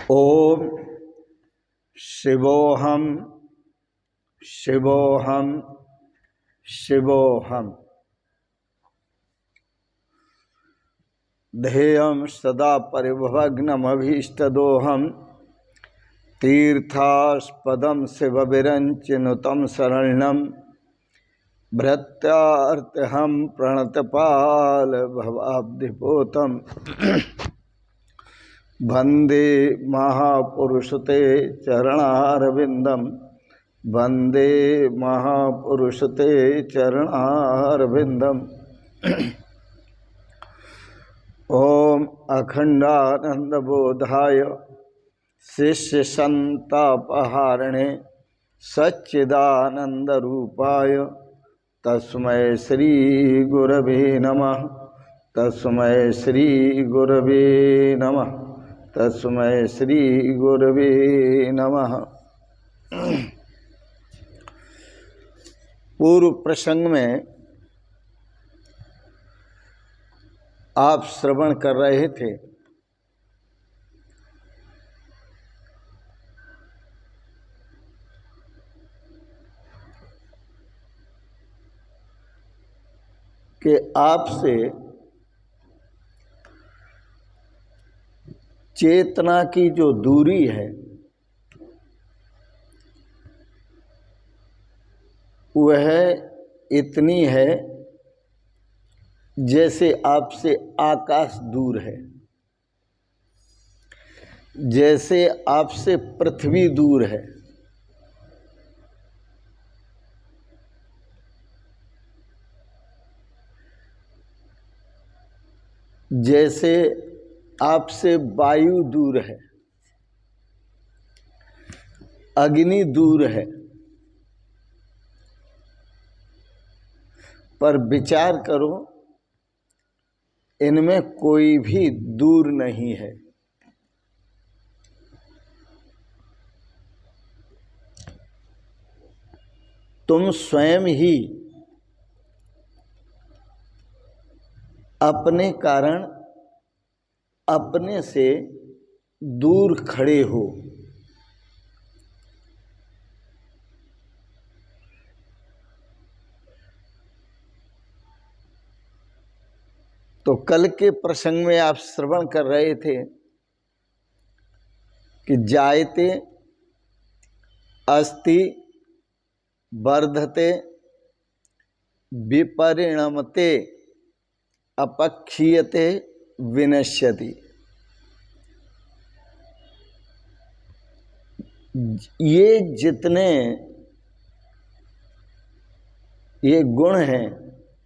ओम शिवोहम शिवोहम शिवोहम। ध्येयं सदा परिभवग्नमभीष्टदोहं तीर्थास्पदं शिवविरञ्चिनुतं शरणं भृत्यार्तिहं प्रणतपाल भवाब्धिपोतं वन्दे महापुरुषते चरणारविन्दं वन्दे महापुरुषते चरणारविन्दम्। ओम अखंडानंदबोधाय शिष्यसंतापहारिणे सच्चिदानंदरूपाय तस्मै श्री गुरवे नमः। तस्मै श्री गुरवे नमः। तस्मै श्री गुरवे नमः। पूर्व प्रसंग में आप श्रवण कर रहे थे कि आपसे चेतना की जो दूरी है वह इतनी है जैसे आपसे आकाश दूर है, जैसे आपसे पृथ्वी दूर है। जैसे आपसे वायु दूर है, अग्नि दूर है। पर विचार करो, इनमें कोई भी दूर नहीं है। तुम स्वयं ही अपने कारण अपने से दूर खड़े हो। तो कल के प्रसंग में आप श्रवण कर रहे थे कि जायते अस्ति वर्धते विपरिणमते अपक्षीयते विनश्यति। ये जितने ये गुण हैं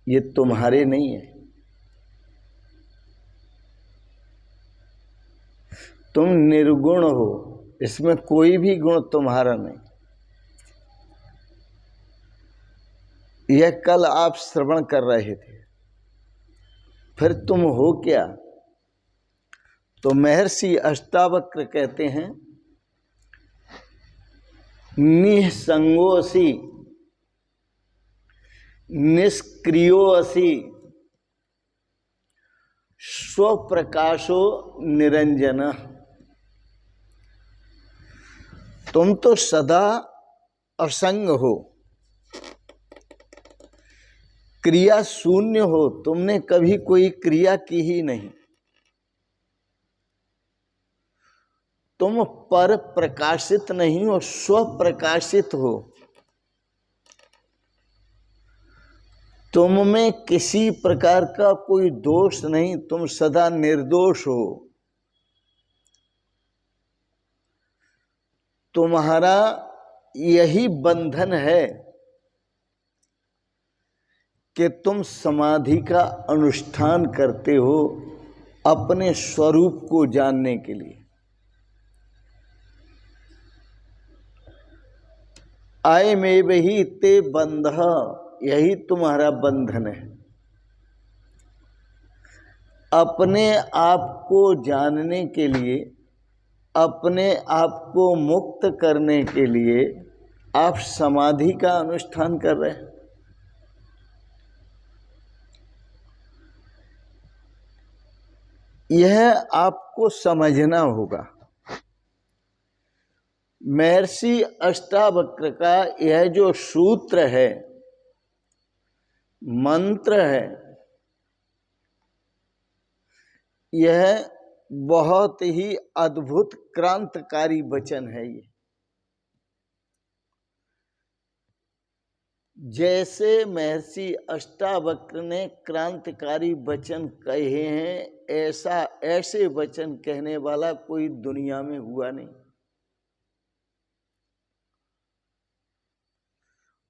ये तुम्हारे नहीं है। तुम निर्गुण हो, इसमें कोई भी गुण तुम्हारा नहीं। यह कल आप श्रवण कर रहे थे। फिर तुम हो क्या? तो महर्षि अष्टावक्र कहते हैं निःसंगोऽसि निष्क्रियोऽसि स्वप्रकाशो निरंजनः। तुम तो सदा असंग हो, क्रिया शून्य हो। तुमने कभी कोई क्रिया की ही नहीं। तुम पर प्रकाशित नहीं हो, स्वप्रकाशित हो। तुम में किसी प्रकार का कोई दोष नहीं, तुम सदा निर्दोष हो। तुम्हारा यही बंधन है कि तुम समाधि का अनुष्ठान करते हो अपने स्वरूप को जानने के लिए। अयमेव हि ते बंधः, यही तुम्हारा बंधन है। अपने आप को जानने के लिए, अपने आप को मुक्त करने के लिए आप समाधि का अनुष्ठान कर रहे हैं। यह आपको समझना होगा। महर्षि अष्टावक्र का यह जो सूत्र है, मंत्र है, यह बहुत ही अद्भुत क्रांतिकारी वचन है। ये जैसे महर्षि अष्टावक्र ने क्रांतिकारी वचन कहे हैं, ऐसे वचन कहने वाला कोई दुनिया में हुआ नहीं।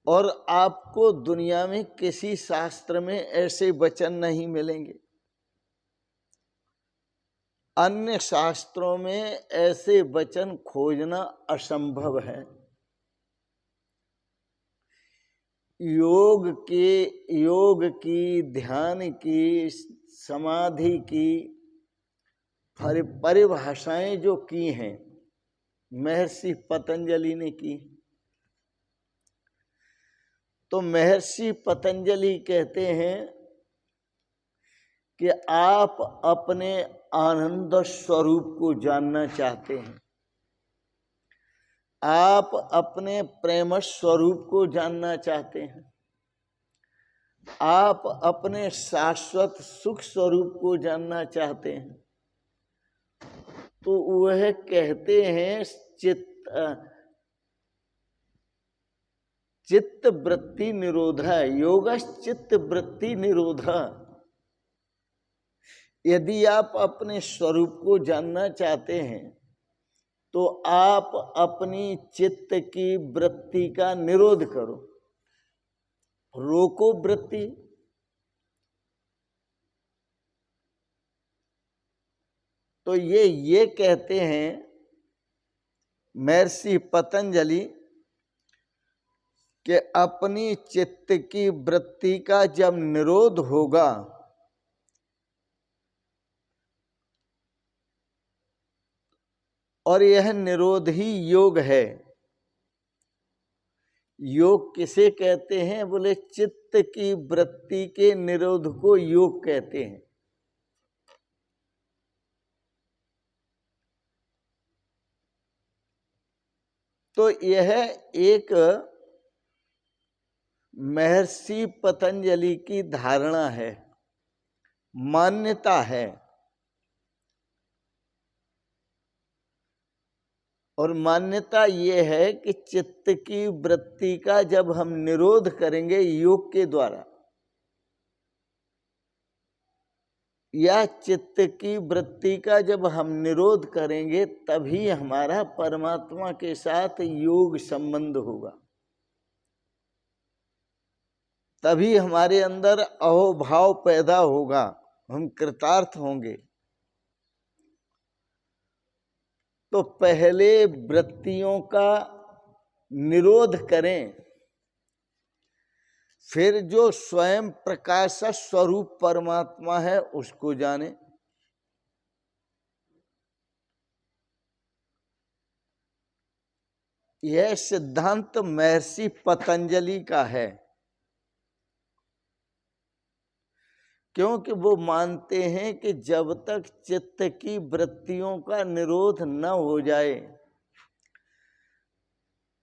और आपको दुनिया में किसी शास्त्र में ऐसे वचन नहीं मिलेंगे। अन्य शास्त्रों में ऐसे वचन खोजना असंभव है। योग की, ध्यान की, समाधि की परिभाषाएं जो की हैं, महर्षि पतंजलि ने की। तो महर्षि पतंजलि कहते हैं कि आप अपने आनंद स्वरूप को जानना चाहते हैं, आप अपने प्रेम स्वरूप को जानना चाहते हैं, आप अपने शाश्वत सुख स्वरूप को जानना चाहते हैं, तो वह कहते हैं चित्त वृत्ति निरोधा, योगश्चित्त वृत्ति निरोधा। यदि आप अपने स्वरूप को जानना चाहते हैं तो आप अपनी चित्त की वृत्ति का निरोध करो, रोको वृत्ति। तो ये कहते हैं महर्षि पतंजलि कि अपनी चित्त की वृत्ति का जब निरोध होगा और यह निरोध ही योग है। योग किसे कहते हैं? बोले चित्त की वृत्ति के निरोध को योग कहते हैं। तो यह एक महर्षि पतंजलि की धारणा है, मान्यता है। और मान्यता ये है कि चित्त की वृत्ति का जब हम निरोध करेंगे योग के द्वारा, या चित्त की वृत्ति का जब हम निरोध करेंगे, तभी हमारा परमात्मा के साथ योग संबंध होगा, तभी हमारे अंदर अहोभाव पैदा होगा, हम कृतार्थ होंगे। तो पहले वृत्तियों का निरोध करें, फिर जो स्वयं प्रकाश स्वरूप परमात्मा है उसको जाने। यह सिद्धांत महर्षि पतंजलि का है, क्योंकि वो मानते हैं कि जब तक चित्त की वृत्तियों का निरोध न हो जाए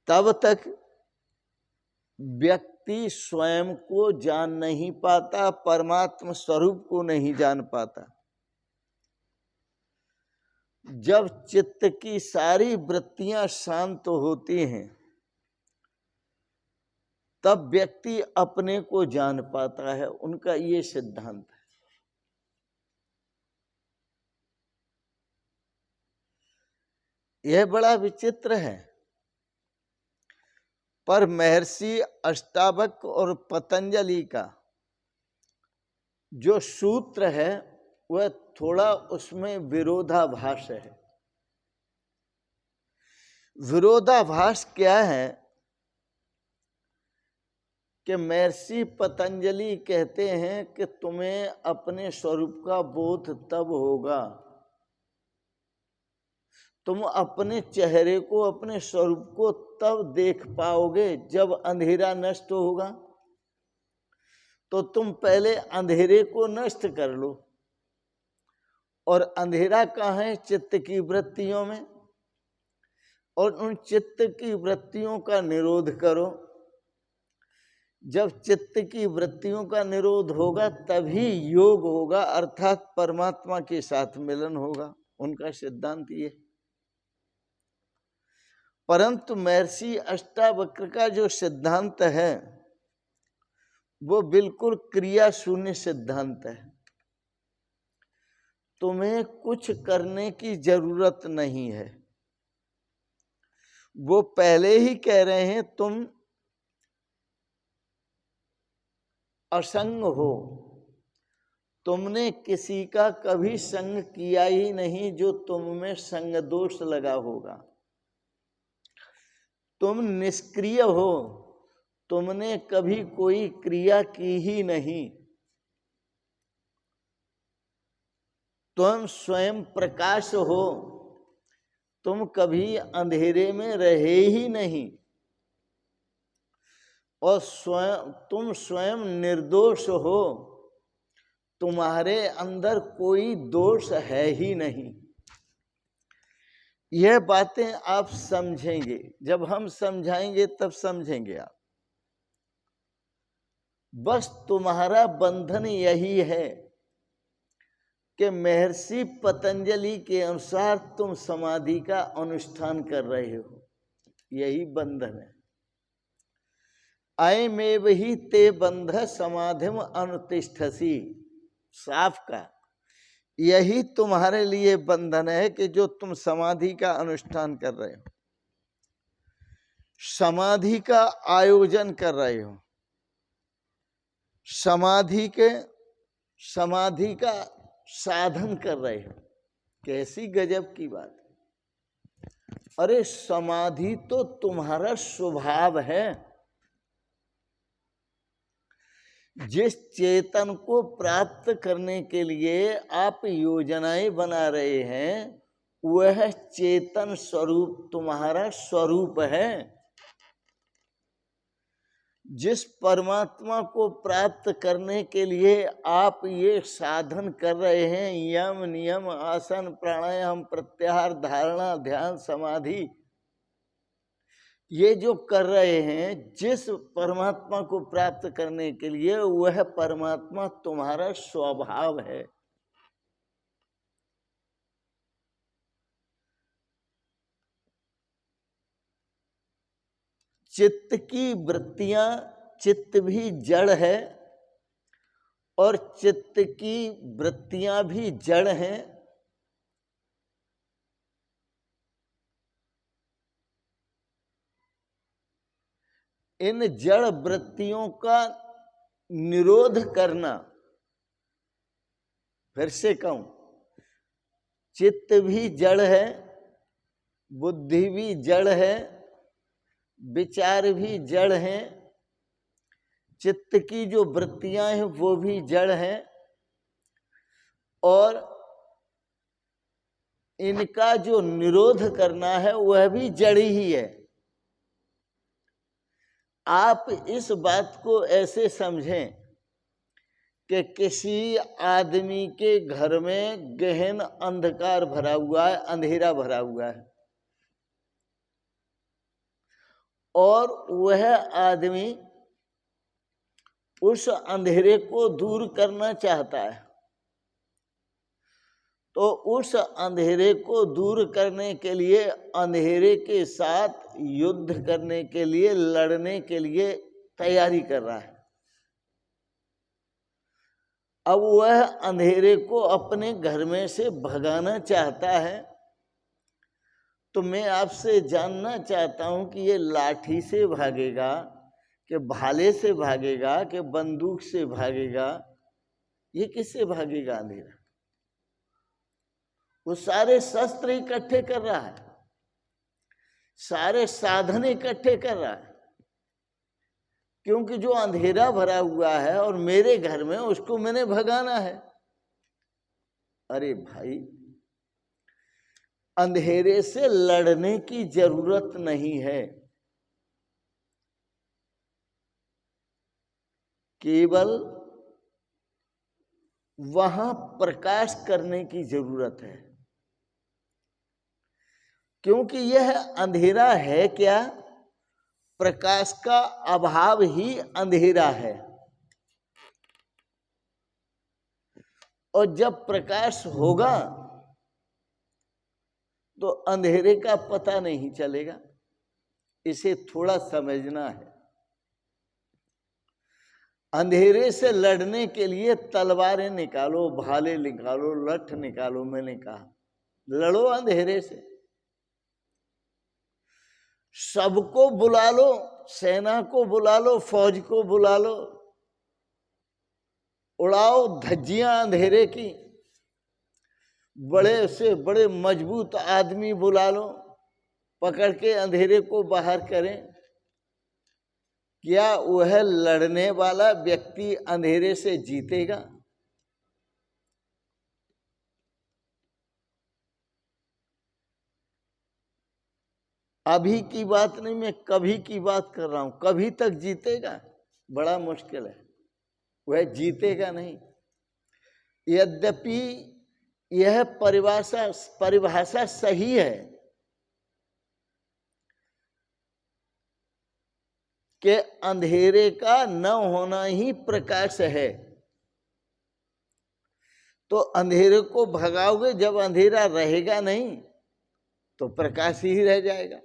तब तक व्यक्ति स्वयं को जान नहीं पाता, परमात्मा स्वरूप को नहीं जान पाता। जब चित्त की सारी वृत्तियां शांत होती हैं तब व्यक्ति अपने को जान पाता है। उनका ये सिद्धांत है। यह बड़ा विचित्र है, पर महर्षि अष्टावक्र और पतंजलि का जो सूत्र है वह थोड़ा उसमें विरोधाभास है। विरोधाभास क्या है कि महर्षि पतंजलि कहते हैं कि तुम्हें अपने स्वरूप का बोध तब होगा, तुम अपने चेहरे को, अपने स्वरूप को तब देख पाओगे जब अंधेरा नष्ट होगा। तो तुम पहले अंधेरे को नष्ट कर लो। और अंधेरा कहाँ है? चित्त की वृत्तियों में। और उन चित्त की वृत्तियों का निरोध करो। जब चित्त की वृत्तियों का निरोध होगा तभी योग होगा, अर्थात परमात्मा के साथ मिलन होगा। उनका सिद्धांत ये। परंतु महर्षि अष्टावक्र का जो सिद्धांत है वो बिल्कुल क्रिया शून्य सिद्धांत है। तुम्हें कुछ करने की जरूरत नहीं है। वो पहले ही कह रहे हैं तुम असंग हो, तुमने किसी का कभी संग किया ही नहीं जो तुम में संग दोष लगा होगा। तुम निष्क्रिय हो, तुमने कभी कोई क्रिया की ही नहीं। तुम स्वयं प्रकाश हो, तुम कभी अंधेरे में रहे ही नहीं। और तुम स्वयं निर्दोष हो, तुम्हारे अंदर कोई दोष है ही नहीं। यह बातें आप समझेंगे, जब हम समझाएंगे तब समझेंगे आप। बस तुम्हारा बंधन यही है कि महर्षि पतंजलि के अनुसार तुम समाधि का अनुष्ठान कर रहे हो, यही बंधन है। अयमेव ही ते बंध समाधिम अनुतिष्ठसी, साफ का यही तुम्हारे लिए बंधन है कि जो तुम समाधि का अनुष्ठान कर रहे हो, समाधि का आयोजन कर रहे हो, समाधि का साधन कर रहे हो। कैसी गजब की बात है। अरे समाधि तो तुम्हारा स्वभाव है। जिस चेतन को प्राप्त करने के लिए आप योजनाएं बना रहे हैं, वह चेतन स्वरूप तुम्हारा स्वरूप है। जिस परमात्मा को प्राप्त करने के लिए आप ये साधन कर रहे हैं, यम नियम आसन प्राणायाम प्रत्याहार धारणा ध्यान समाधि, ये जो कर रहे हैं, जिस परमात्मा को प्राप्त करने के लिए, वह परमात्मा तुम्हारा स्वभाव है। चित्त की वृत्तियां, चित्त भी जड़ है और चित्त की वृत्तियां भी जड़ हैं। इन जड़ वृत्तियों का निरोध करना, फिर से कहूं, चित्त भी जड़ है, बुद्धि भी जड़ है, विचार भी जड़ हैं, चित्त की जो वृत्तियां हैं वो भी जड़ हैं, और इनका जो निरोध करना है वह भी जड़ ही है। आप इस बात को ऐसे समझें कि किसी आदमी के घर में गहन अंधकार भरा हुआ है, अंधेरा भरा हुआ है, और वह आदमी उस अंधेरे को दूर करना चाहता है। तो उस अंधेरे को दूर करने के लिए, अंधेरे के साथ युद्ध करने के लिए, लड़ने के लिए तैयारी कर रहा है। अब वह अंधेरे को अपने घर में से भगाना चाहता है। तो मैं आपसे जानना चाहता हूं कि ये लाठी से भागेगा, कि भाले से भागेगा, कि बंदूक से भागेगा? ये किससे भागेगा अंधेरा? वो सारे शस्त्र इकट्ठे कर रहा है, सारे साधन इकट्ठे कर रहा है, क्योंकि जो अंधेरा भरा हुआ है और मेरे घर में, उसको मैंने भगाना है। अरे भाई, अंधेरे से लड़ने की जरूरत नहीं है, केवल वहां प्रकाश करने की जरूरत है। क्योंकि यह अंधेरा है क्या? प्रकाश का अभाव ही अंधेरा है। और जब प्रकाश होगा तो अंधेरे का पता नहीं चलेगा। इसे थोड़ा समझना है। अंधेरे से लड़ने के लिए तलवारें निकालो, भाले निकालो, लठ निकालो। मैंने कहा लड़ो अंधेरे से, सबको बुला लो, सेना को बुला लो, फौज को बुला लो, उड़ाओ धज्जियां अंधेरे की, बड़े से बड़े मजबूत आदमी बुला लो, पकड़ के अंधेरे को बाहर करें। क्या वह लड़ने वाला व्यक्ति अंधेरे से जीतेगा? अभी की बात नहीं, मैं कभी की बात कर रहा हूं। कभी तक जीतेगा? बड़ा मुश्किल है, वह जीतेगा नहीं। यद्यपि यह परिभाषा सही है कि अंधेरे का न होना ही प्रकाश है। तो अंधेरे को भगाओगे, जब अंधेरा रहेगा नहीं तो प्रकाश ही रह जाएगा।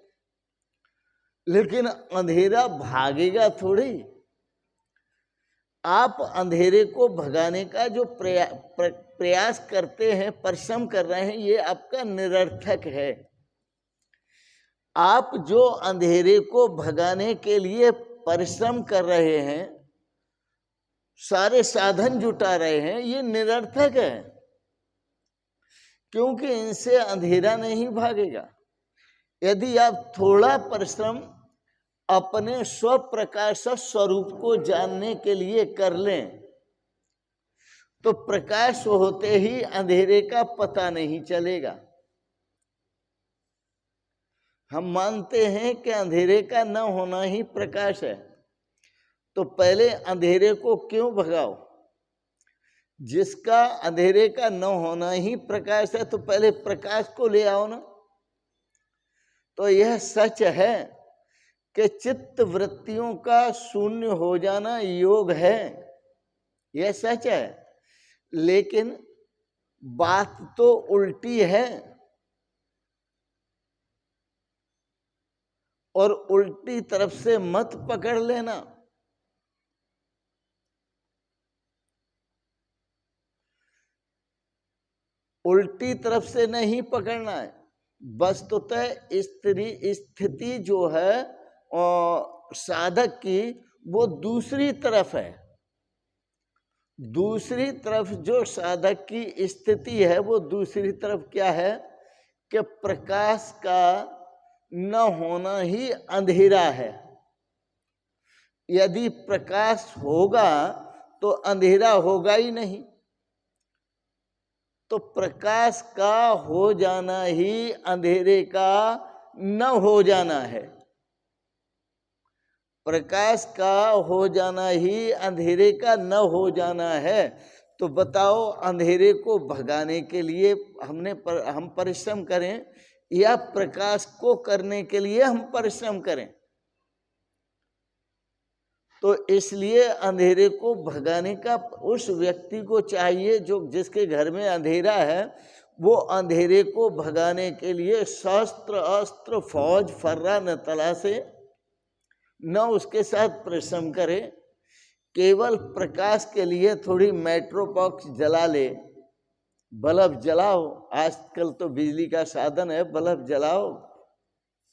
लेकिन अंधेरा भागेगा थोड़ी। आप अंधेरे को भगाने का जो प्रयास करते हैं, परिश्रम कर रहे हैं, ये आपका निरर्थक है। आप जो अंधेरे को भगाने के लिए परिश्रम कर रहे हैं, सारे साधन जुटा रहे हैं, ये निरर्थक है। क्योंकि इनसे अंधेरा नहीं भागेगा। यदि आप थोड़ा परिश्रम अपने स्वप्रकाश स्वरूप को जानने के लिए कर लें तो प्रकाश होते ही अंधेरे का पता नहीं चलेगा। हम मानते हैं कि अंधेरे का न होना ही प्रकाश है, तो पहले अंधेरे को क्यों भगाओ? जिसका अंधेरे का न होना ही प्रकाश है तो पहले प्रकाश को ले आओ ना। तो यह सच है कि चित्त वृत्तियों का शून्य हो जाना योग है, यह सच है। लेकिन बात तो उल्टी है, और उल्टी तरफ से मत पकड़ लेना। उल्टी तरफ से नहीं पकड़ना है। वस्तुतः स्थिति जो है साधक की, वो दूसरी तरफ है। दूसरी तरफ जो साधक की स्थिति है, वो दूसरी तरफ क्या है कि प्रकाश का न होना ही अंधेरा है। यदि प्रकाश होगा तो अंधेरा होगा ही नहीं। तो प्रकाश का हो जाना ही अंधेरे का न हो जाना है। प्रकाश का हो जाना ही अंधेरे का न हो जाना है। तो बताओ, अंधेरे को भगाने के लिए हम परिश्रम करें या प्रकाश को करने के लिए हम परिश्रम करें? तो इसलिए अंधेरे को भगाने का उस व्यक्ति को चाहिए जिसके घर में अंधेरा है, वो अंधेरे को भगाने के लिए शस्त्र अस्त्र फौज फर्रा न तलाशे, न उसके साथ परिश्रम करे। केवल प्रकाश के लिए थोड़ी मेट्रोबॉक्स जला ले, बल्ब जलाओ। आजकल तो बिजली का साधन है, बल्ब जलाओ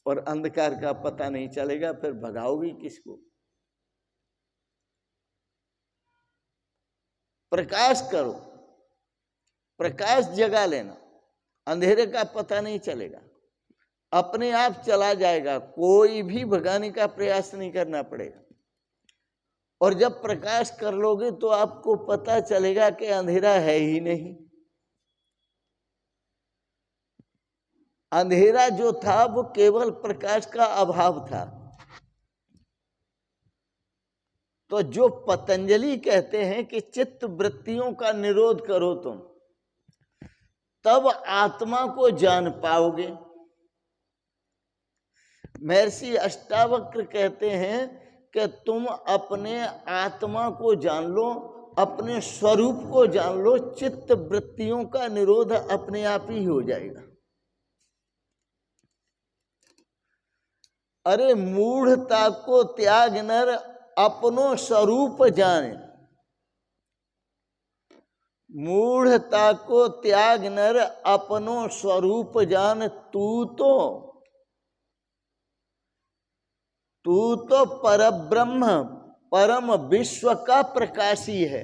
और अंधकार का पता नहीं चलेगा। फिर भगाओगी किसको? प्रकाश करो, प्रकाश जगा लेना, अंधेरे का पता नहीं चलेगा, अपने आप चला जाएगा। कोई भी भगाने का प्रयास नहीं करना पड़ेगा। और जब प्रकाश कर लोगे तो आपको पता चलेगा कि अंधेरा है ही नहीं। अंधेरा जो था वो केवल प्रकाश का अभाव था। तो जो पतंजलि कहते हैं कि चित्त वृत्तियों का निरोध करो तुम, तब आत्मा को जान पाओगे। महर्षि अष्टावक्र कहते हैं कि तुम अपने आत्मा को जान लो, अपने स्वरूप को जान लो, चित्त वृत्तियों का निरोध अपने आप ही हो जाएगा। अरे मूढ़ता को त्याग नर अपनो स्वरूप जाने, मूढ़ता को त्याग नर अपनो स्वरूप जान, तू तो परब्रह्म परम विश्व का प्रकाशी है।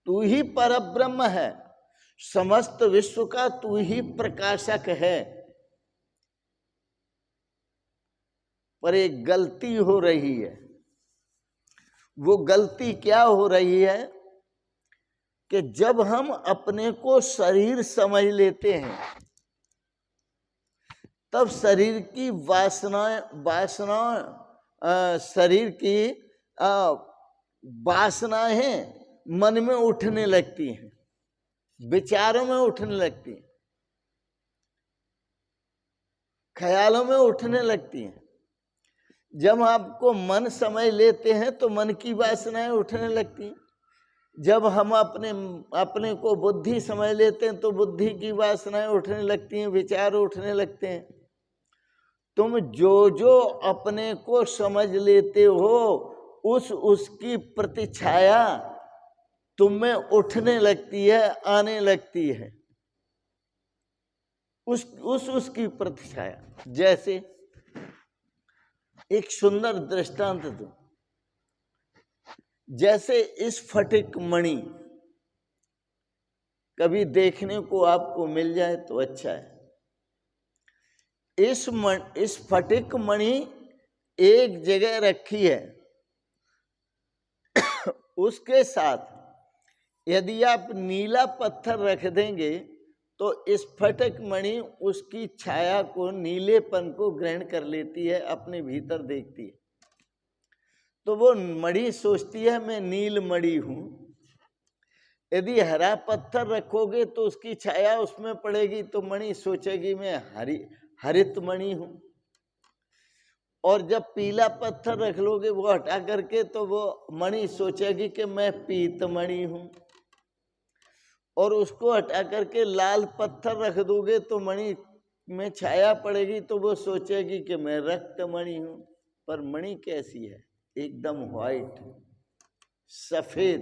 तू ही परब्रह्म है, समस्त विश्व का तू ही प्रकाशक है। पर एक गलती हो रही है। वो गलती क्या हो रही है कि जब हम अपने को शरीर समझ लेते हैं तब शरीर की शरीर की वासनाएं मन में उठने लगती हैं, विचारों में उठने लगती हैं, ख्यालों में उठने लगती हैं। जब आपको मन समझ लेते हैं तो मन की वासनाएं उठने लगती हैं। जब हम अपने को बुद्धि समझ लेते हैं तो बुद्धि की वासनाएं उठने लगती हैं, विचार उठने लगते हैं। तुम जो अपने को समझ लेते हो उसकी प्रतिछाया तुम में उठने लगती है, आने लगती है। उसकी प्रतिछाया। जैसे एक सुंदर दृष्टांत दूं, जैसे इस स्फटिक मणि कभी देखने को आपको मिल जाए तो अच्छा है। इस स्फटिक मणि एक जगह रखी है, उसके साथ यदि आप नीला पत्थर रख देंगे तो स्फटिक मणि उसकी छाया को, नीलेपन को ग्रहण कर लेती है, अपने भीतर देखती है। तो वो मणि सोचती है मैं नील मणि हूं। यदि हरा पत्थर रखोगे तो उसकी छाया उसमें पड़ेगी तो मणि सोचेगी मैं हरित मणि हूं। और जब पीला पत्थर रख लोगे वो हटा करके तो वो मणि सोचेगी कि मैं पीत मणि हूं। और उसको हटा करके लाल पत्थर रख दोगे तो मणि में छाया पड़ेगी तो वो सोचेगी कि मैं रक्त मणि हूं। पर मणि कैसी है? एकदम व्हाइट, सफेद।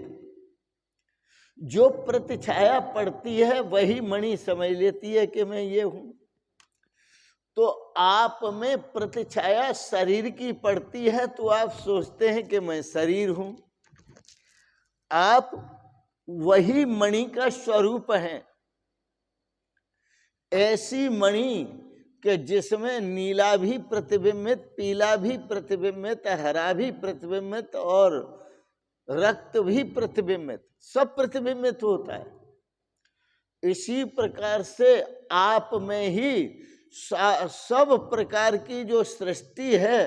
जो प्रतिछाया पड़ती है वही मणि समझ लेती है कि मैं ये हूं। तो आप में प्रतिछाया शरीर की पड़ती है तो आप सोचते हैं कि मैं शरीर हूं। आप वही मणि का स्वरूप है। ऐसी मणि कि जिसमें नीला भी प्रतिबिंबित, पीला भी प्रतिबिंबित, हरा भी प्रतिबिंबित और रक्त भी प्रतिबिंबित, सब प्रतिबिंबित होता है। इसी प्रकार से आप में ही सब प्रकार की जो सृष्टि है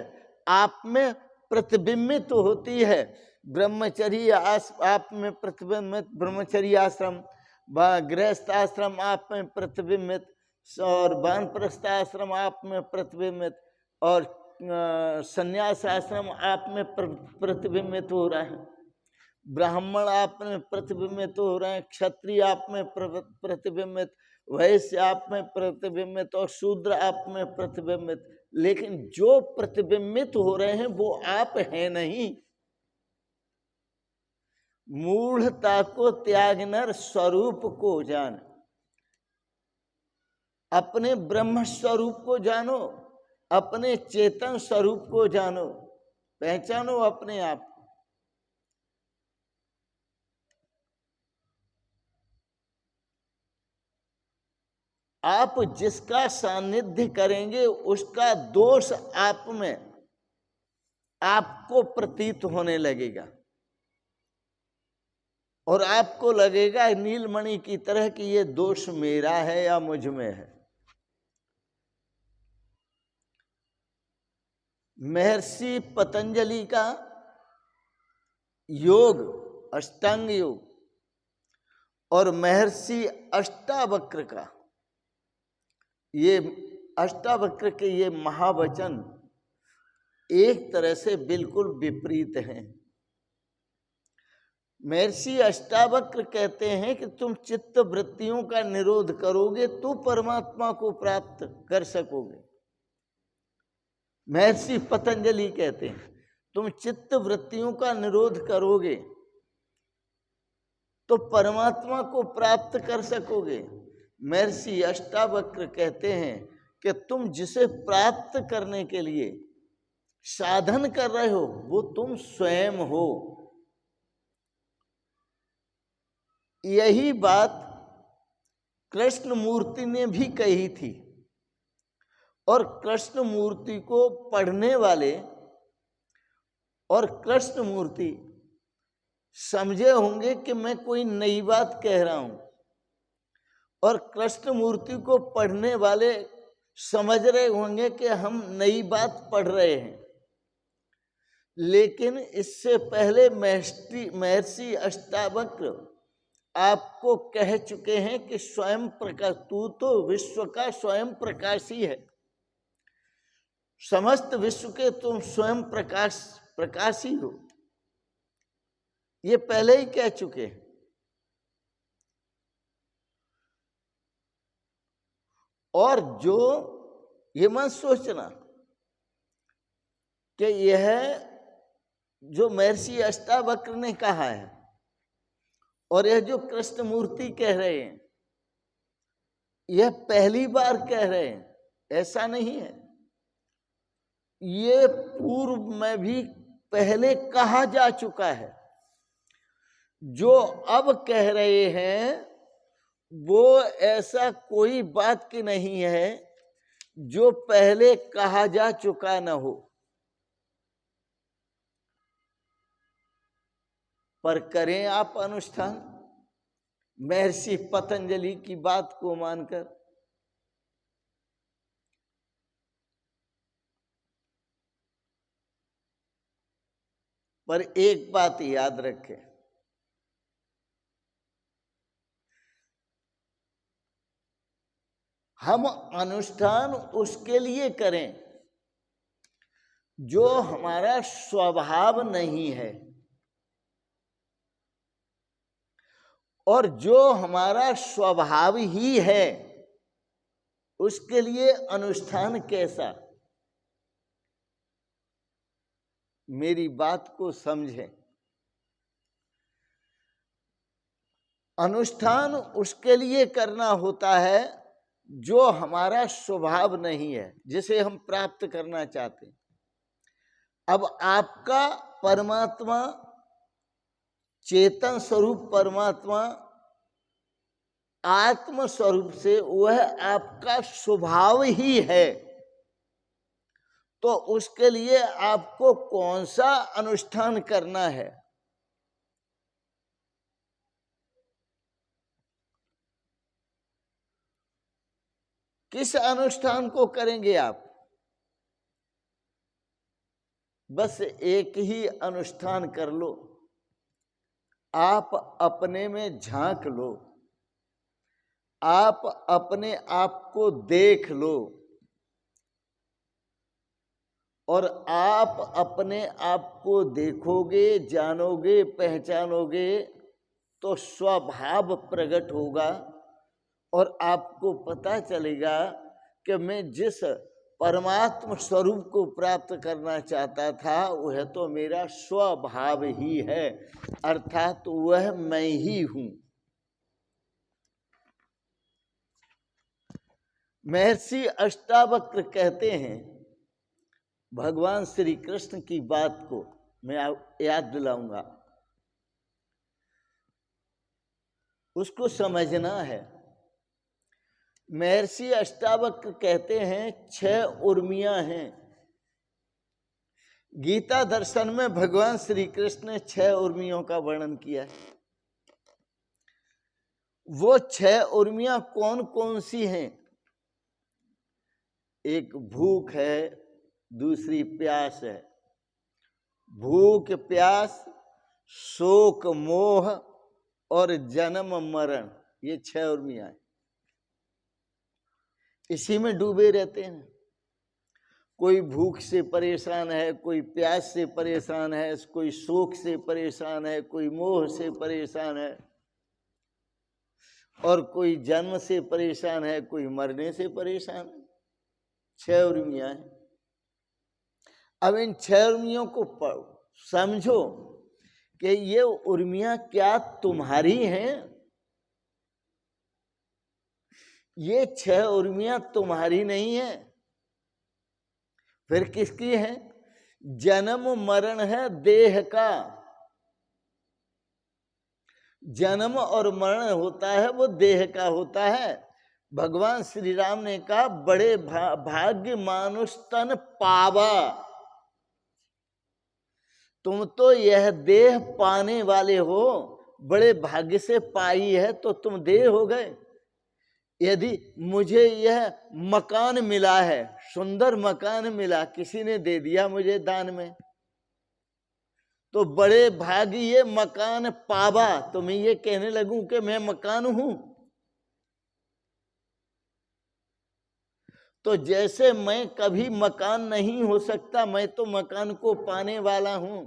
आप में प्रतिबिंबित होती है। ब्रह्मचर्य आप में प्रतिबिंबित, ब्रह्मचर्य आश्रम, गृहस्थ आश्रम आप में प्रतिबिंबित, और वानप्रस्थ आश्रम आप में प्रतिबिंबित, और संन्यास आश्रम आप में प्रतिबिंबित हो रहा है। ब्राह्मण आप में प्रतिबिंबित हो रहे हैं, क्षत्रिय आप में प्रतिबिंबित, वैश्य आप में प्रतिबिंबित और शूद्र आप में प्रतिबिंबित। लेकिन जो प्रतिबिंबित हो रहे हैं वो आप हैं नहीं। मूढ़ता को त्याग नर स्वरूप को जान। अपने ब्रह्म स्वरूप को जानो, अपने चेतन स्वरूप को जानो, पहचानो अपने आप। आप जिसका सानिध्य करेंगे उसका दोष आप में आपको प्रतीत होने लगेगा और आपको लगेगा नीलमणि की तरह कि ये दोष मेरा है या मुझ में है। महर्षि पतंजलि का योग, अष्टांग योग, और महर्षि अष्टावक्र का ये अष्टावक्र के ये महावचन एक तरह से बिल्कुल विपरीत हैं। महर्षि अष्टावक्र कहते हैं कि तुम चित्त वृत्तियों का निरोध करोगे तो परमात्मा को प्राप्त कर सकोगे। महर्षि पतंजलि कहते हैं तुम चित्त वृत्तियों का निरोध करोगे तो परमात्मा को प्राप्त कर सकोगे। महर्षि अष्टावक्र कहते हैं कि तुम जिसे प्राप्त करने के लिए साधन कर रहे हो वो तुम स्वयं हो। यही बात कृष्ण मूर्ति ने भी कही थी और कृष्ण मूर्ति को पढ़ने वाले और कृष्ण मूर्ति समझे होंगे कि मैं कोई नई बात कह रहा हूं और कृष्ण मूर्ति को पढ़ने वाले समझ रहे होंगे कि हम नई बात पढ़ रहे हैं। लेकिन इससे पहले महर्षि अष्टावक्र आपको कह चुके हैं कि स्वयं प्रकाश, तू तो विश्व का स्वयं प्रकाशी है, समस्त विश्व के तुम स्वयं प्रकाशी हो, ये पहले ही कह चुके हैं। और जो ये मत सोचना कि यह जो महर्षि अष्टावक्र ने कहा है और यह जो कृष्ण मूर्ति कह रहे हैं यह पहली बार कह रहे हैं, ऐसा नहीं है। ये पूर्व में भी पहले कहा जा चुका है। जो अब कह रहे हैं वो ऐसा कोई बात की नहीं है जो पहले कहा जा चुका न हो। पर करें आप अनुष्ठान महर्षि पतंजलि की बात को मानकर। पर एक बात याद रखें, हम अनुष्ठान उसके लिए करें जो हमारा स्वभाव नहीं है, और जो हमारा स्वभाव ही है उसके लिए अनुष्ठान कैसा। मेरी बात को समझें। अनुष्ठान उसके लिए करना होता है जो हमारा स्वभाव नहीं है, जिसे हम प्राप्त करना चाहते हैं। अब आपका परमात्मा, चेतन स्वरूप परमात्मा आत्म स्वरूप से वह आपका स्वभाव ही है, तो उसके लिए आपको कौन सा अनुष्ठान करना है। किस अनुष्ठान को करेंगे आप? बस एक ही अनुष्ठान कर लो, आप अपने में झांक लो, आप अपने आप को देख लो, और आप अपने आप को देखोगे, जानोगे, पहचानोगे तो स्वभाव प्रकट होगा और आपको पता चलेगा कि मैं जिस परमात्म स्वरूप को प्राप्त करना चाहता था वह तो मेरा स्वभाव ही है, अर्थात वह मैं ही हूं। महर्षि अष्टावक्र कहते हैं, भगवान श्री कृष्ण की बात को मैं याद दिलाऊंगा, उसको समझना है। महर्षि अष्टावक्र कहते हैं 6 उर्मियां हैं। गीता दर्शन में भगवान श्री कृष्ण ने 6 उर्मियों का वर्णन किया है। वो 6 उर्मियां कौन कौन सी हैं? एक भूख है, दूसरी प्यास है। भूख, प्यास, शोक, मोह और जन्म मरण, ये 6 उर्मियां हैं। इसी में डूबे रहते हैं। कोई भूख से परेशान है, कोई प्यास से परेशान है, कोई शोक से परेशान है, कोई मोह से परेशान है, और कोई जन्म से परेशान है, कोई मरने से परेशान है। 6 उर्मियां हैं। अब इन 6 उर्मियों को समझो कि ये उर्मियां क्या तुम्हारी हैं? ये 6 उर्मियां तुम्हारी नहीं है, फिर किसकी है? जन्म मरण है देह का। जन्म और मरण होता है वो देह का होता है। भगवान श्री राम ने कहा बड़े भाग्य मानुष तन पावा। तुम तो यह देह पाने वाले हो, बड़े भाग्य से पाई है तो तुम देह हो गए। यदि मुझे यह मकान मिला है, सुंदर मकान मिला, किसी ने दे दिया मुझे दान में, तो बड़े भागी ये मकान पावा, तो मैं ये कहने लगूं कि मैं मकान हूं। तो जैसे मैं कभी मकान नहीं हो सकता, मैं तो मकान को पाने वाला हूं,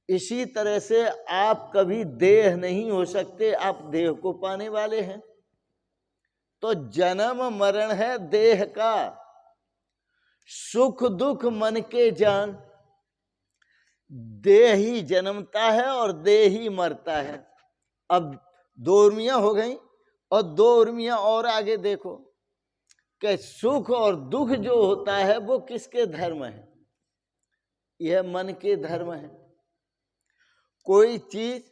इसी तरह से आप कभी देह नहीं हो सकते, आप देह को पाने वाले हैं। तो जन्म मरण है देह का, सुख दुख मन के जान। देह ही जन्मता है और देह ही मरता है। अब 2 उर्मियां हो गई, और 2 उर्मियां और आगे देखो कि सुख और दुख जो होता है वो किसके धर्म है? यह मन के धर्म है। कोई चीज,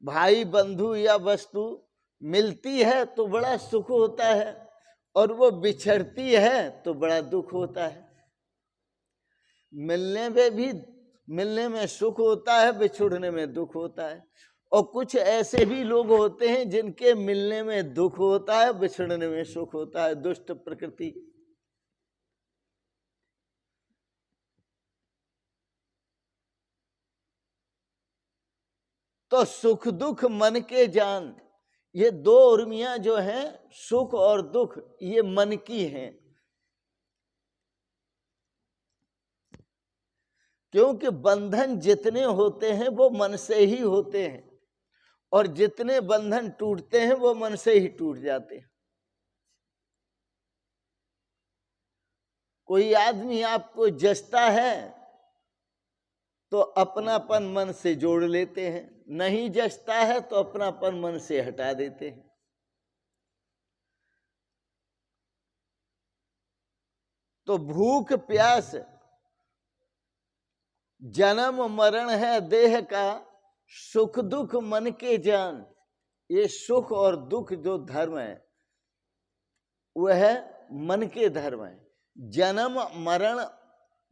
भाई बंधु या वस्तु मिलती है तो बड़ा सुख होता है, और वो बिछड़ती है तो बड़ा दुख होता है। मिलने में सुख होता है, बिछुड़ने में दुख होता है। और कुछ ऐसे भी लोग होते हैं जिनके मिलने में दुख होता है, बिछड़ने में सुख होता है। दुष्ट प्रकृति। तो सुख दुख मन के जान, ये 2 उर्मियां जो हैं, सुख और दुख, ये मन की हैं। क्योंकि बंधन जितने होते हैं वो मन से ही होते हैं, और जितने बंधन टूटते हैं वो मन से ही टूट जाते हैं। कोई आदमी आपको जचता है तो अपनापन मन से जोड़ लेते हैं, नहीं जचता है तो अपनापन मन से हटा देते हैं। तो भूख प्यास, जन्म मरण है देह का, सुख दुख मन के जान। ये सुख और दुख जो धर्म है वह मन के धर्म है। जन्म मरण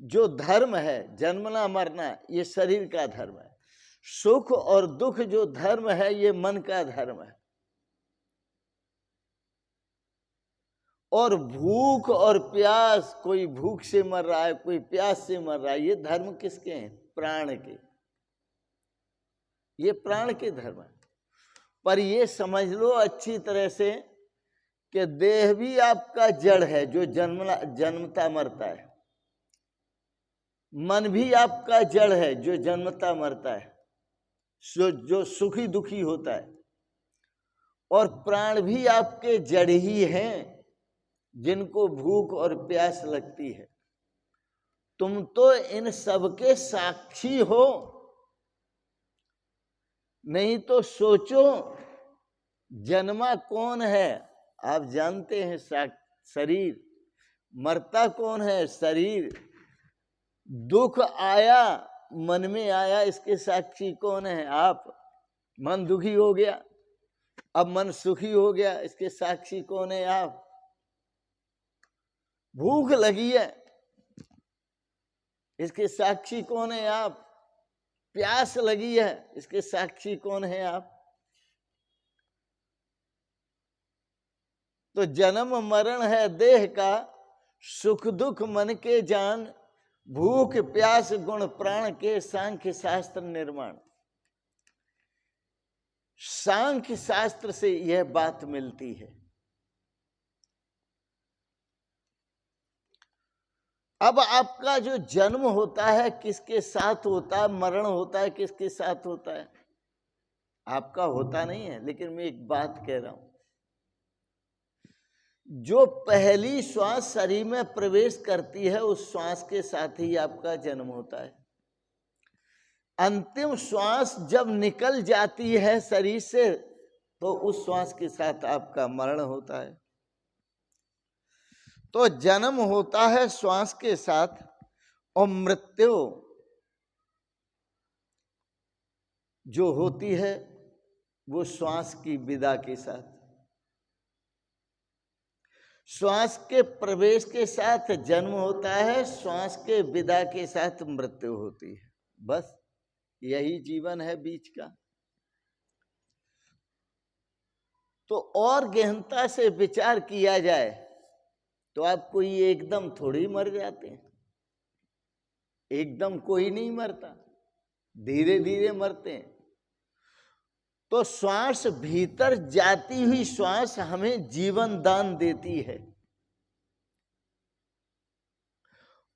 जो धर्म है, जन्मना मरना, ये शरीर का धर्म है। सुख और दुख जो धर्म है ये मन का धर्म है। और भूख और प्यास, कोई भूख से मर रहा है, कोई प्यास से मर रहा है, ये धर्म किसके हैं? प्राण के। ये प्राण के धर्म है। पर ये समझ लो अच्छी तरह से कि देह भी आपका जड़ है जो जन्मता मरता है। मन भी आपका जड़ है जो जन्मता मरता है, जो सुखी दुखी होता है। और प्राण भी आपके जड़ ही हैं जिनको भूख और प्यास लगती है। तुम तो इन सबके साक्षी हो। नहीं तो सोचो, जन्मा कौन है? आप जानते हैं, शरीर। मरता कौन है? शरीर। दुख आया, मन में आया, इसके साक्षी कौन है? आप। मन दुखी हो गया, अब मन सुखी हो गया, इसके साक्षी कौन है? आप। भूख लगी है, इसके साक्षी कौन है? आप। प्यास लगी है, इसके साक्षी कौन है? आप। तो जन्म मरण है देह का, सुख दुख मन के जान। भूख प्यास गुण प्राण के, सांख्य शास्त्र निर्माण। सांख्य शास्त्र से यह बात मिलती है। अब आपका जो जन्म होता है किसके साथ होता है, मरण होता है किसके साथ होता है? आपका होता नहीं है। लेकिन मैं एक बात कह रहा हूं, जो पहली श्वास शरीर में प्रवेश करती है उस श्वास के साथ ही आपका जन्म होता है। अंतिम श्वास जब निकल जाती है शरीर से तो उस श्वास के साथ आपका मरण होता है। तो जन्म होता है श्वास के साथ और मृत्यु जो होती है वो श्वास की विदा के साथ। श्वास के प्रवेश के साथ जन्म होता है, श्वास के विदा के साथ मृत्यु होती है। बस यही जीवन है बीच का। तो और गहनता से विचार किया जाए तो आप कोई एकदम थोड़ी मर जाते हैं। एकदम कोई नहीं मरता, धीरे धीरे मरते हैं। तो श्वास, भीतर जाती हुई श्वास हमें जीवन दान देती है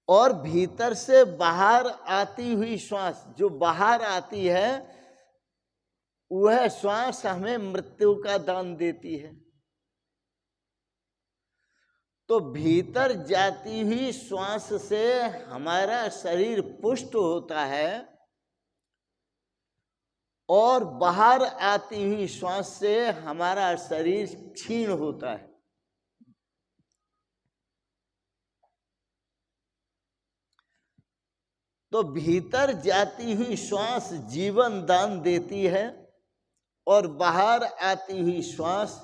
और भीतर से बाहर आती हुई श्वास जो बाहर आती है वह श्वास हमें मृत्यु का दान देती है। तो भीतर जाती हुई श्वास से हमारा शरीर पुष्ट होता है और बाहर आती हुई श्वास से हमारा शरीर क्षीण होता है। तो भीतर जाती हुई श्वास जीवन दान देती है और बाहर आती हुई श्वास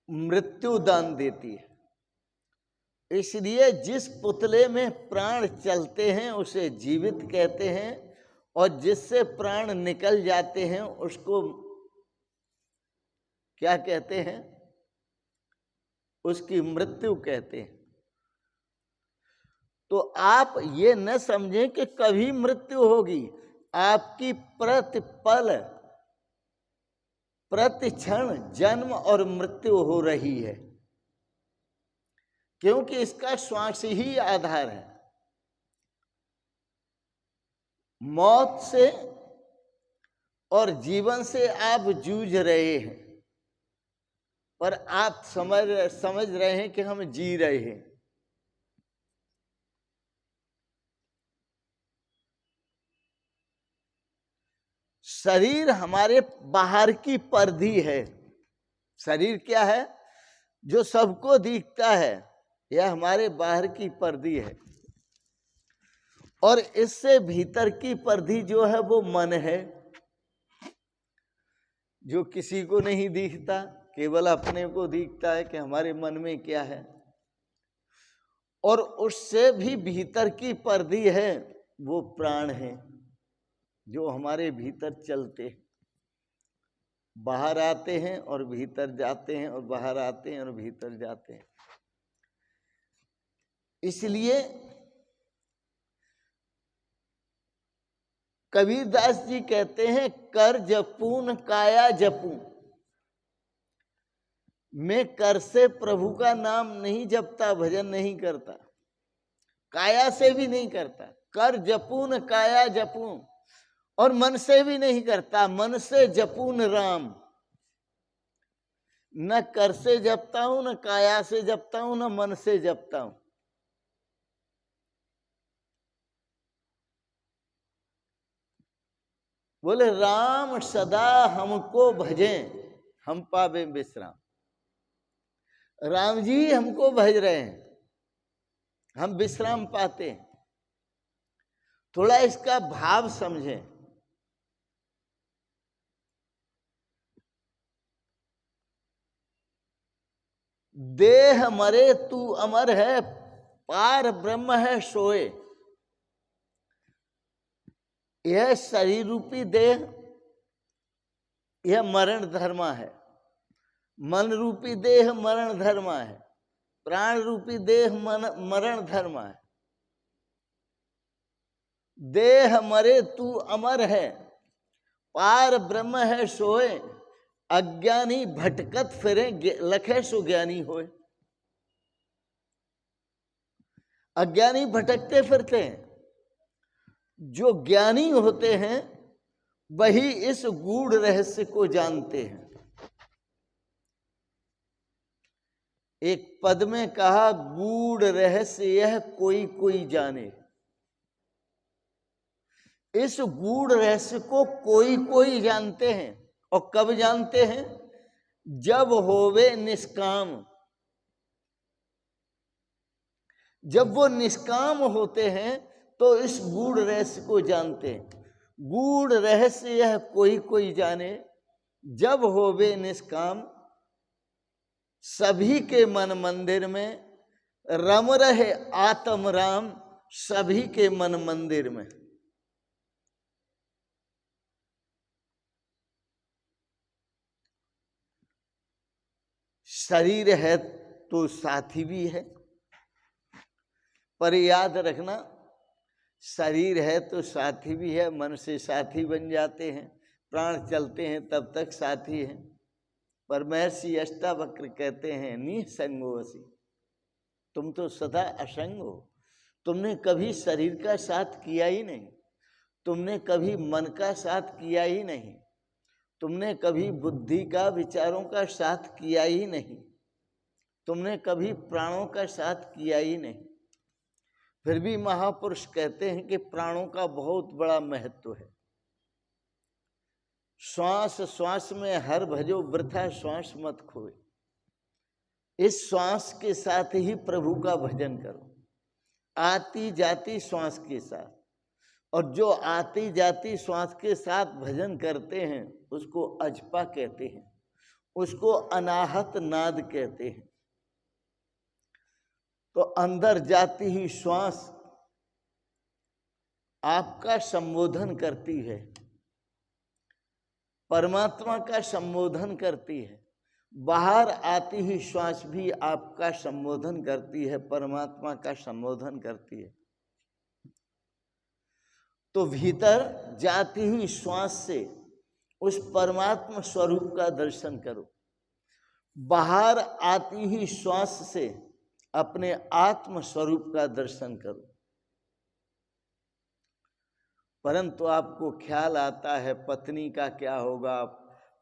मृत्यु दान देती है। इसलिए जिस पुतले में प्राण चलते हैं उसे जीवित कहते हैं और जिससे प्राण निकल जाते हैं उसको क्या कहते हैं? उसकी मृत्यु कहते हैं। तो आप ये न समझें कि कभी मृत्यु होगी। आपकी प्रतिपल प्रतिक्षण जन्म और मृत्यु हो रही है, क्योंकि इसका श्वास ही आधार है। मौत से और जीवन से आप जूझ रहे हैं, पर आप समझ रहे हैं कि हम जी रहे हैं। शरीर हमारे बाहर की परिधि है। शरीर क्या है? जो सबको दिखता है, यह हमारे बाहर की परिधि है। और इससे भीतर की परिधि जो है वो मन है, जो किसी को नहीं दिखता, केवल अपने को दिखता है कि हमारे मन में क्या है। और उससे भी भीतर की परिधि है वो प्राण है, जो हमारे भीतर चलते हैं, बाहर आते हैं और भीतर जाते हैं और बाहर आते हैं और भीतर जाते हैं। इसलिए कबीरदास जी कहते हैं, कर जपून काया जपूं। मैं कर से प्रभु का नाम नहीं जपता, भजन नहीं करता, काया से भी नहीं करता। कर जपून काया जपूं, और मन से भी नहीं करता, मन से जपून राम। न कर से जपता हूं, न काया से जपता हूं, न मन से जपता हूं। बोले राम सदा हमको भजें, हम पावे विश्राम। राम जी हमको भज रहे हैं, हम विश्राम पाते हैं। थोड़ा इसका भाव समझें। देह मरे तू अमर है, पार ब्रह्म है सोए। यह शरीर रूपी देह, यह मरण धर्मा है। मन रूपी देह मरण धर्मा है, प्राण रूपी देह मरण धर्मा है। देह मरे तू अमर है, पार ब्रह्म है सोए। अज्ञानी भटकत फिरे, लखे सो ज्ञानी होए। अज्ञानी भटकते फिरते हैं। जो ज्ञानी होते हैं वही इस गूढ़ रहस्य को जानते हैं। एक पद में कहा, गूढ़ रहस्य यह कोई कोई जाने। इस गूढ़ रहस्य को कोई कोई जानते हैं। और कब जानते हैं? जब होवे निष्काम। जब वो निष्काम होते हैं तो इस गूढ़ रहस्य को जानते हैं। गूढ़ रहस्य यह कोई कोई जाने, जब होवे निष्काम। सभी के मन मंदिर में रम रहे आत्म राम। सभी के मन मंदिर में। शरीर है तो साथी भी है, पर याद रखना, शरीर है तो साथी भी है। मन से साथी बन जाते हैं, प्राण चलते हैं तब तक साथी हैं। पर महर्षि अष्टावक्र कहते हैं, निसंगोऽसि, तुम तो सदा असंग हो। तुमने कभी शरीर का साथ किया ही नहीं, तुमने कभी मन का साथ किया ही नहीं, तुमने कभी बुद्धि का, विचारों का साथ किया ही नहीं, तुमने कभी प्राणों का साथ किया ही नहीं। फिर भी महापुरुष कहते हैं कि प्राणों का बहुत बड़ा महत्व है। श्वास श्वास में हर भजो, वृथा श्वास मत खोए। इस श्वास के साथ ही प्रभु का भजन करो, आती जाती श्वास के साथ। और जो आती जाती श्वास के साथ भजन करते हैं उसको अजपा कहते हैं, उसको अनाहत नाद कहते हैं। तो अंदर जाती ही श्वास आपका संबोधन करती है, परमात्मा का संबोधन करती है। बाहर आती ही श्वास भी आपका संबोधन करती है, परमात्मा का संबोधन करती है। तो भीतर जाती हुई श्वास से उस परमात्मा स्वरूप का दर्शन करो, बाहर आती हुई श्वास से अपने आत्म स्वरूप का दर्शन करो। परंतु आपको ख्याल आता है पत्नी का क्या होगा,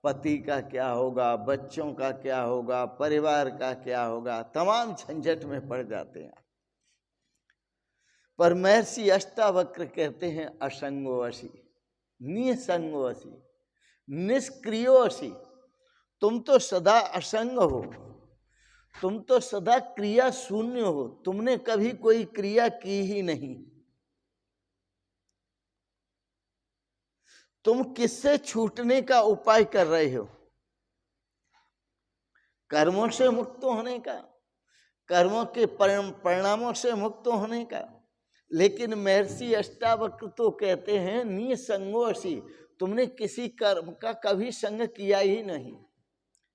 पति का क्या होगा, बच्चों का क्या होगा, परिवार का क्या होगा, तमाम झंझट में पड़ जाते हैं। पर महर्षि अष्टावक्र कहते हैं, असंगोऽसि, निसंगोऽसि, निष्क्रियोऽसि। तुम तो सदा असंग हो, तुम तो सदा क्रिया शून्य हो, तुमने कभी कोई क्रिया की ही नहीं। तुम किससे छूटने का उपाय कर रहे हो? कर्मों से मुक्त होने का, कर्मों के परिणामों से मुक्त होने का। लेकिन महर्षि अष्टावक्र तो कहते हैं, निसंगोऽसि, तुमने किसी कर्म का कभी संग किया ही नहीं।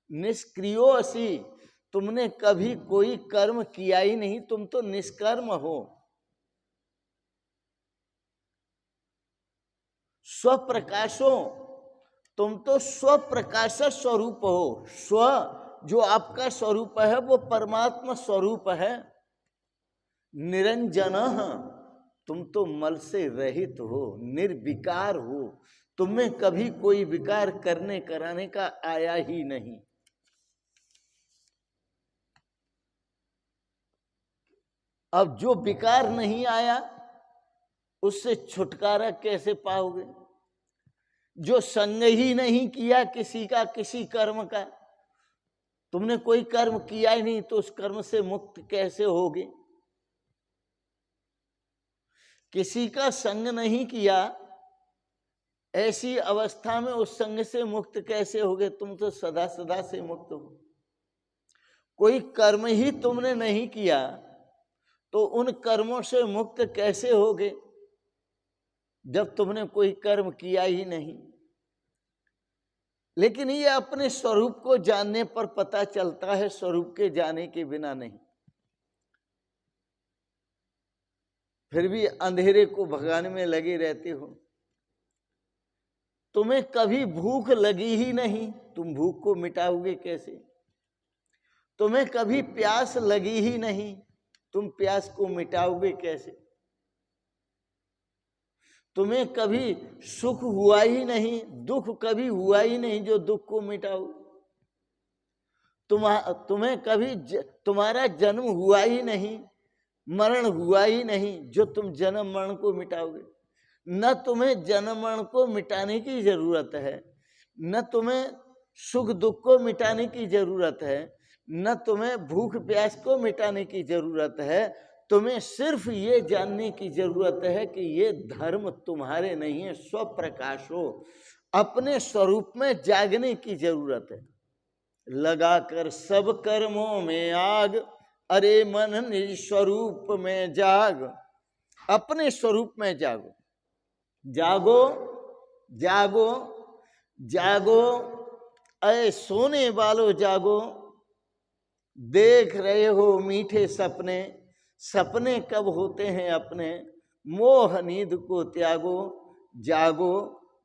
निष्क्रियोऽसि, तुमने कभी कोई कर्म किया ही नहीं, तुम तो निष्कर्म हो। स्वप्रकाशो, तुम तो स्वप्रकाश स्वरूप हो। स्व जो आपका स्वरूप है वो परमात्मा स्वरूप है। निरंजनः, तुम तो मल से रहित हो, निर्विकार हो, तुम्हें कभी कोई विकार करने कराने का आया ही नहीं। अब जो विकार नहीं आया उससे छुटकारा कैसे पाओगे? जो संग ही नहीं किया किसी का, किसी कर्म का, तुमने कोई कर्म किया ही नहीं तो उस कर्म से मुक्त कैसे होगे? किसी का संग नहीं किया, ऐसी अवस्था में उस संग से मुक्त कैसे होगे? तुम तो सदा सदा से मुक्त हो। कोई कर्म ही तुमने नहीं किया तो उन कर्मों से मुक्त कैसे होगे जब तुमने कोई कर्म किया ही नहीं? लेकिन ये अपने स्वरूप को जानने पर पता चलता है, स्वरूप के जाने के बिना नहीं। फिर भी अंधेरे को भगाने में लगे रहते हो। तुम्हें कभी भूख लगी ही नहीं, तुम भूख को मिटाओगे कैसे? तुम्हें कभी प्यास लगी ही नहीं, तुम प्यास को मिटाओगे कैसे? तुम्हें कभी सुख हुआ ही नहीं, दुख कभी हुआ ही नहीं जो दुख को मिटाओ। तुम्हें कभी तुम्हारा जन्म हुआ ही नहीं, मरण हुआ ही नहीं जो तुम जन्म मरण को मिटाओगे। न तुम्हें जन्म मरण को मिटाने की जरूरत है, न तुम्हें सुख दुख को मिटाने की जरूरत है, न तुम्हें भूख प्यास को मिटाने की जरूरत है। तुम्हें सिर्फ ये जानने की जरूरत है कि ये धर्म तुम्हारे नहीं है, स्वप्रकाश हो, अपने स्वरूप में जागने की जरूरत है। लगाकर सब कर्मों में आग, अरे मन निज स्वरूप में जाग। अपने स्वरूप में जागो, जागो जागो जागो, अरे सोने वालों जागो। देख रहे हो मीठे सपने, सपने कब होते हैं अपने। मोह नींद को त्यागो, जागो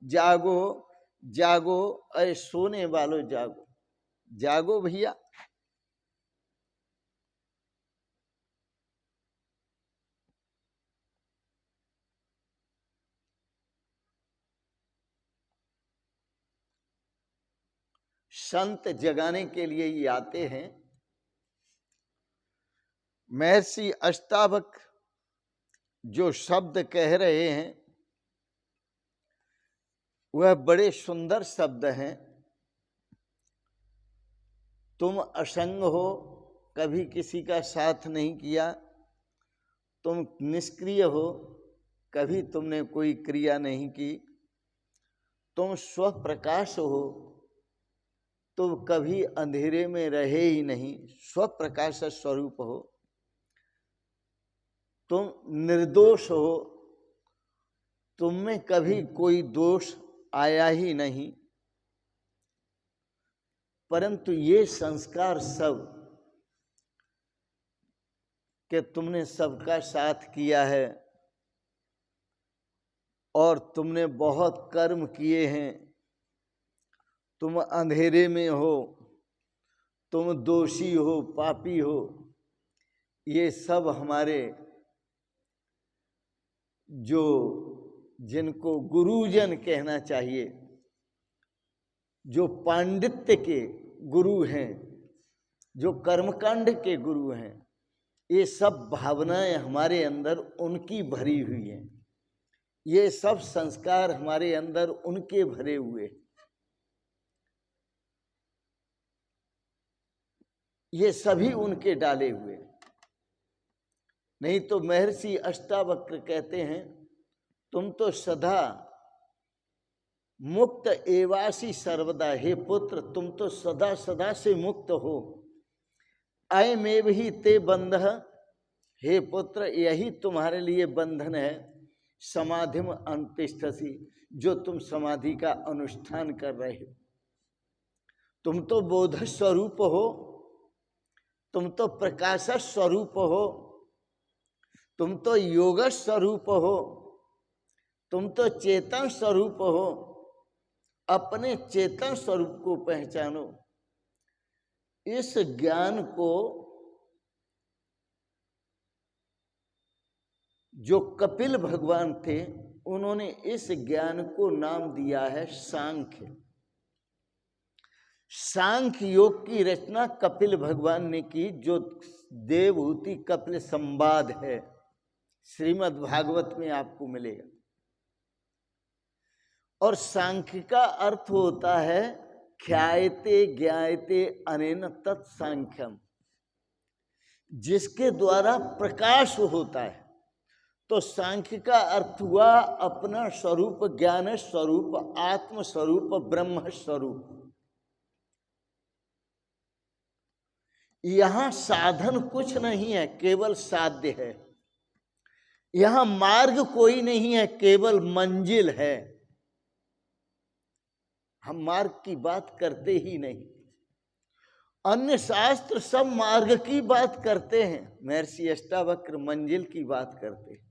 जागो जागो, अरे सोने वालों जागो। जागो भैया। संत जगाने के लिए ही आते हैं। महर्षि अष्टावक्र जो शब्द कह रहे हैं वह बड़े सुंदर शब्द हैं। तुम असंग हो, कभी किसी का साथ नहीं किया। तुम निष्क्रिय हो, कभी तुमने कोई क्रिया नहीं की। तुम स्वप्रकाश हो, तुम कभी अंधेरे में रहे ही नहीं, स्वप्रकाश स्वरूप हो। तुम निर्दोष हो, तुम में कभी कोई दोष आया ही नहीं। परंतु ये संस्कार सब कि तुमने सबका साथ किया है और तुमने बहुत कर्म किए हैं, तुम अंधेरे में हो, तुम दोषी हो, पापी हो, ये सब हमारे जो जिनको गुरुजन कहना चाहिए, जो पांडित्य के गुरु हैं, जो कर्मकांड के गुरु हैं, ये सब भावनाएं हमारे अंदर उनकी भरी हुई हैं। ये सब संस्कार हमारे अंदर उनके भरे हुए, ये सभी उनके डाले हुए। नहीं तो महर्षि अष्टावक्र कहते हैं तुम तो सदा मुक्त एवासी सर्वदा, हे पुत्र तुम तो सदा सदा से मुक्त हो। अयमेव ही ते बंध, हे पुत्र यही तुम्हारे लिए बंधन है। समाधिम अंतिष्ठसी, जो तुम समाधि का अनुष्ठान कर रहे हो। तुम तो बोध स्वरूप हो, तुम तो प्रकाश स्वरूप हो, तुम तो योग स्वरूप हो, तुम तो चेतन स्वरूप हो। अपने चेतन स्वरूप को पहचानो। इस ज्ञान को जो कपिल भगवान थे उन्होंने इस ज्ञान को नाम दिया है सांख्य। सांख्य योग की रचना कपिल भगवान ने की, जो देवहूति कपिल संवाद है, श्रीमद् भागवत में आपको मिलेगा। और सांख्य का अर्थ होता है ख्यायते ज्ञायते अनेन तत्सांख्यम, जिसके द्वारा प्रकाश होता है। तो सांख्य का अर्थ हुआ अपना स्वरूप, ज्ञान स्वरूप, आत्म स्वरूप, ब्रह्म स्वरूप। यहां साधन कुछ नहीं है, केवल साध्य है। यहां मार्ग कोई नहीं है, केवल मंजिल है। हम मार्ग की बात करते ही नहीं। अन्य शास्त्र सब मार्ग की बात करते हैं, महर्षि अष्टावक्र मंजिल की बात करते हैं।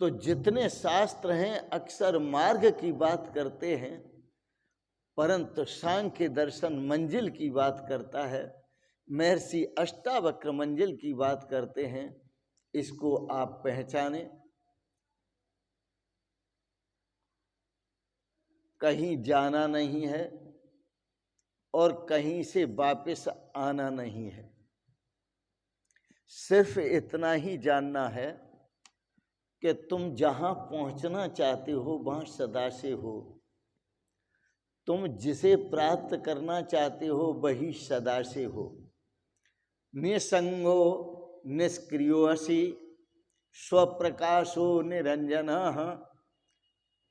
तो जितने शास्त्र हैं अक्सर मार्ग की बात करते हैं, परंतु सांख्य दर्शन मंजिल की बात करता है। महर्षि अष्टावक्र मंजिल की बात करते हैं। इसको आप पहचाने। कहीं जाना नहीं है और कहीं से वापस आना नहीं है। सिर्फ इतना ही जानना है कि तुम जहां पहुंचना चाहते हो वहां सदा से हो। तुम जिसे प्राप्त करना चाहते हो वही सदा से हो। निसंगो निष्क्रियोऽसि स्वप्रकाशो निरंजनः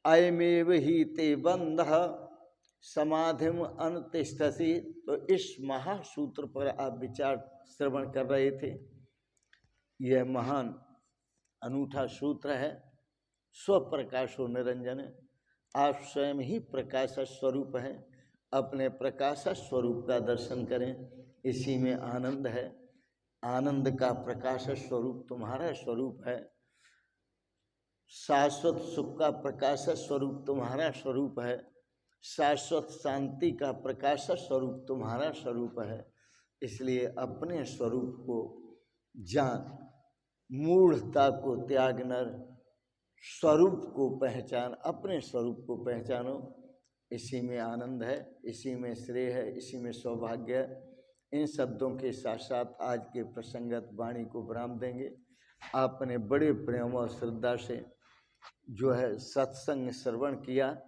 अयमेव ही ते बंधः समाधिम अनुतिष्ठसि। तो इस महासूत्र पर आप विचार श्रवण कर रहे थे। यह महान अनूठा सूत्र है। स्वप्रकाशो निरंजन। आप स्वयं ही प्रकाश स्वरूप हैं। अपने प्रकाश स्वरूप का दर्शन करें, इसी में आनंद है। आनंद का प्रकाश स्वरूप तुम्हारा स्वरूप है। शाश्वत सुख का प्रकाश स्वरूप तुम्हारा स्वरूप है। शाश्वत शांति का प्रकाश स्वरूप तुम्हारा स्वरूप है। इसलिए अपने स्वरूप को जान, मूढ़ता को त्याग नर, स्वरूप को पहचान, अपने स्वरूप को पहचानो। इसी में आनंद है, इसी में श्रेय है, इसी में सौभाग्य है। इन शब्दों के साथ साथ आज के प्रसंगत वाणी को विराम देंगे। आपने बड़े प्रेम और श्रद्धा से जो है सत्संग श्रवण किया,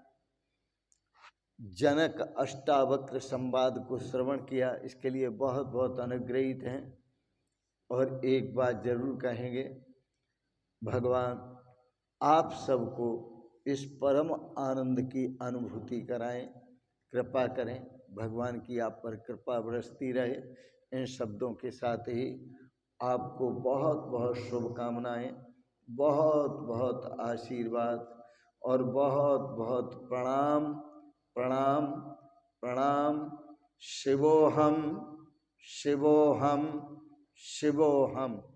जनक अष्टावक्र संवाद को श्रवण किया, इसके लिए बहुत बहुत अनुग्रहित हैं। और एक बात जरूर कहेंगे, भगवान आप सबको इस परम आनंद की अनुभूति कराएं, कृपा करें। भगवान की आप पर कृपा बरसती रहे। इन शब्दों के साथ ही आपको बहुत बहुत शुभकामनाएं, बहुत बहुत आशीर्वाद और बहुत बहुत प्रणाम प्रणाम प्रणाम। शिवोहम शिवोहम शिवोहम।